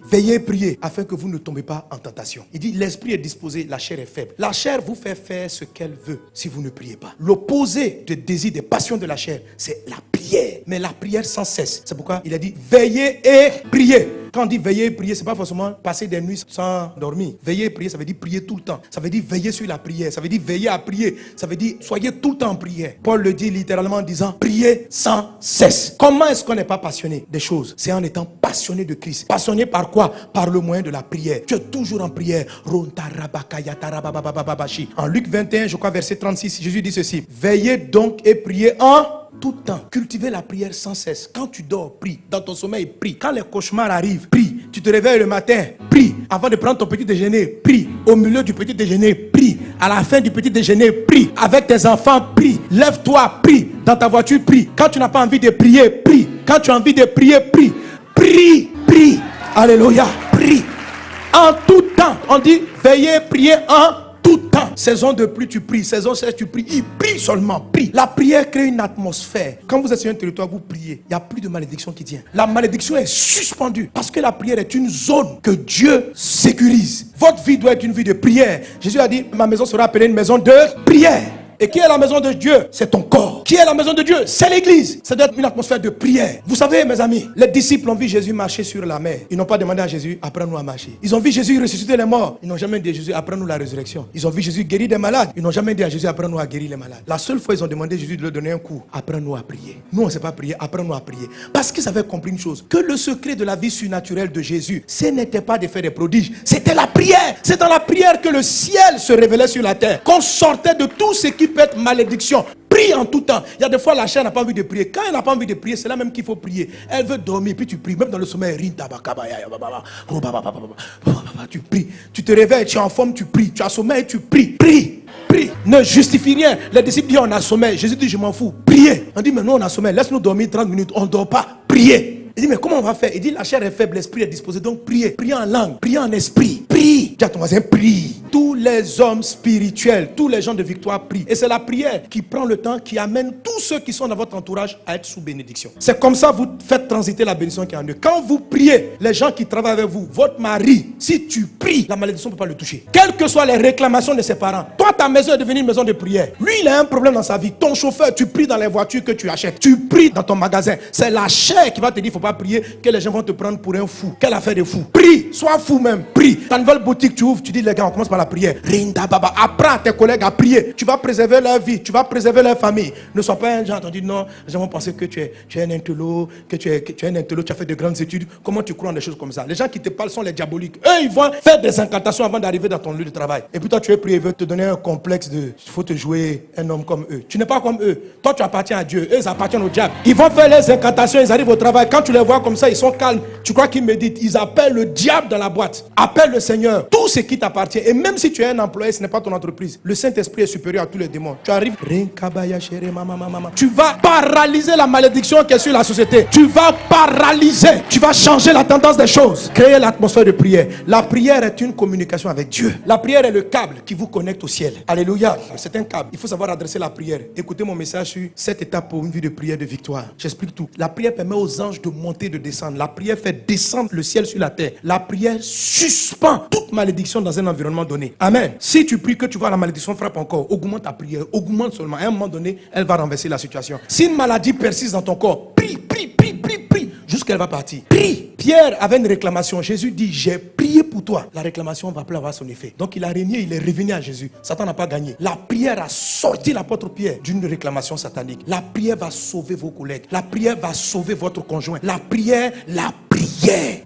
veillez, priez, afin que vous ne tombez pas en tentation. Il dit, l'esprit est disposé, la chair est faible. La chair vous fait faire ce qu'elle veut si vous ne priez pas. L'opposé des désirs, des passions de la chair, c'est la prière. Mais la prière sans cesse. C'est pourquoi il a dit, veillez et priez. Quand on dit veiller et prier, c'est pas forcément passer des nuits sans dormir. Veiller et prier, ça veut dire prier tout le temps. Ça veut dire veiller sur la prière. Ça veut dire veiller à prier. Ça veut dire soyez tout le temps en prière. Paul le dit littéralement en disant priez sans cesse. Comment est-ce qu'on n'est pas passionné des choses? C'est en étant passionné de Christ. Passionné par quoi? Par le moyen de la prière. Tu es toujours en prière. En Luc 21, je crois verset 36, Jésus dit ceci. Veillez donc et priez en tout temps. Cultivez la prière sans cesse. Quand tu dors, prie. Dans ton sommeil, prie. Quand les cauchemars arrivent, prie. Tu te réveilles le matin, prie. Avant de prendre ton petit déjeuner, prie. Au milieu du petit déjeuner, prie. À la fin du petit déjeuner, prie. Avec tes enfants, prie. Lève-toi, prie. Dans ta voiture, prie. Quand tu n'as pas envie de prier, prie. Quand tu as envie de prier, prie. Prie, prie. Alléluia, prie. En tout temps. On dit veillez, priez en tout temps. Saison de pluie, tu pries. Saison sèche, tu pries. Il prie seulement, prie. La prière crée une atmosphère. Quand vous êtes sur un territoire, vous priez. Il n'y a plus de malédiction qui tient. La malédiction est suspendue. Parce que la prière est une zone que Dieu sécurise. Votre vie doit être une vie de prière. Jésus a dit, ma maison sera appelée une maison de prière. Et qui est la maison de Dieu? C'est ton corps. Qui est la maison de Dieu? C'est l'église. Ça doit être une atmosphère de prière. Vous savez, mes amis, les disciples ont vu Jésus marcher sur la mer. Ils n'ont pas demandé à Jésus, apprends-nous à marcher. Ils ont vu Jésus ressusciter les morts. Ils n'ont jamais dit à Jésus, apprends-nous la résurrection. Ils ont vu Jésus guérir des malades. Ils n'ont jamais dit à Jésus, apprends-nous à guérir les malades. La seule fois, ils ont demandé à Jésus de leur donner un coup. Apprends-nous à prier. Nous, on ne sait pas prier. Apprends-nous à prier. Parce qu'ils avaient compris une chose, que le secret de la vie surnaturelle de Jésus, ce n'était pas de faire des prodiges. C'était la prière. C'est dans la prière que le ciel se révélait sur la terre. Qu'on sortait de tout ce qui peut être malédiction. Prie en tout temps. Il y a des fois la chair n'a pas envie de prier. Quand elle n'a pas envie de prier, c'est là même qu'il faut prier. Elle veut dormir, puis tu pries. Même dans le sommeil, tu pries. Tu te réveilles, tu es en forme, tu pries. Tu as sommeil, tu pries. Prie. Prie. Ne justifie rien. Les disciples disent on a sommeil. Jésus dit je m'en fous. Priez. On dit mais nous on a sommeil. Laisse-nous dormir 30 minutes. On ne dort pas. Priez. Il dit mais comment on va faire? Il dit la chair est faible, l'esprit est disposé. Donc priez. Priez en langue. Priez en esprit. Prie. Dis à ton voisin prie. Tous les hommes spirituels, tous les gens de victoire prient. Et c'est la prière qui prend le temps, qui amène tous ceux qui sont dans votre entourage à être sous bénédiction. C'est comme ça que vous faites transiter la bénédiction qui est en eux. Quand vous priez, les gens qui travaillent avec vous, votre mari, si tu pries, la malédiction ne peut pas le toucher. Quelles que soient les réclamations de ses parents, toi ta maison est devenue une maison de prière. Lui il a un problème dans sa vie. Ton chauffeur, tu pries dans les voitures que tu achètes. Tu pries dans ton magasin. C'est la chair qui va te dire, il ne faut pas prier, que les gens vont te prendre pour un fou. Quelle affaire de fou. Prie, sois fou même, prie. Ta nouvelle boutique tu ouvres, tu dis les gars, on commence par la prière. Rinda baba, apprends à tes collègues à prier. Tu vas préserver leur vie, tu vas préserver leur famille. Ne sois pas un genre, on dit non, les gens vont penser que tu es un intello, que tu es un intello, tu as fait de grandes études. Comment tu crois en des choses comme ça? Les gens qui te parlent sont les diaboliques. Eux, ils vont faire des incantations avant d'arriver dans ton lieu de travail. Et puis toi, tu es prié, ils veulent te donner un complexe de, il faut te jouer un homme comme eux. Tu n'es pas comme eux. Toi, tu appartiens à Dieu. Eux, ils appartiennent au diable. Ils vont faire les incantations, ils arrivent au travail. Quand tu les vois comme ça, ils sont calmes. Tu crois qu'ils méditent. Ils appellent le diable dans la boîte. Appelle le Seigneur. Tout ce qui t'appartient. Et même si tu es un employé, ce n'est pas ton entreprise. Le Saint-Esprit est supérieur à tous les démons. Tu arrives. Tu vas paralyser la malédiction qui est sur la société. Tu vas paralyser. Tu vas changer la tendance des choses. Créer l'atmosphère de prière. La prière est une communication avec Dieu. La prière est le câble qui vous connecte au ciel. Alléluia. C'est un câble. Il faut savoir adresser la prière. Écoutez mon message sur 7 étapes pour une vie de prière de victoire. J'explique tout. La prière permet aux anges de monter, de descendre. La prière fait descendre le ciel sur la terre. La prière suspend toute malédiction dans un environnement donné. Amen. Si tu pries que tu vois la malédiction frappe encore, augmente ta prière. Augmente seulement. À un moment donné, elle va renverser la situation. Si une maladie persiste dans ton corps, prie, prie, prie, prie, prie, jusqu'à elle va partir. Prie. Pierre avait une réclamation. Jésus dit, j'ai prié pour toi. La réclamation va plus avoir son effet. Donc il a régné, il est revenu à Jésus. Satan n'a pas gagné. La prière a sorti l'apôtre Pierre d'une réclamation satanique. La prière va sauver vos collègues. La prière va sauver votre conjoint. La prière.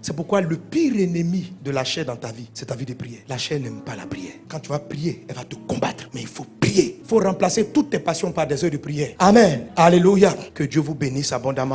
C'est pourquoi le pire ennemi de la chair dans ta vie, c'est ta vie de prière. La chair n'aime pas la prière. Quand tu vas prier, elle va te combattre. Mais il faut prier. Il faut remplacer toutes tes passions par des heures de prière. Amen. Alléluia. Que Dieu vous bénisse abondamment.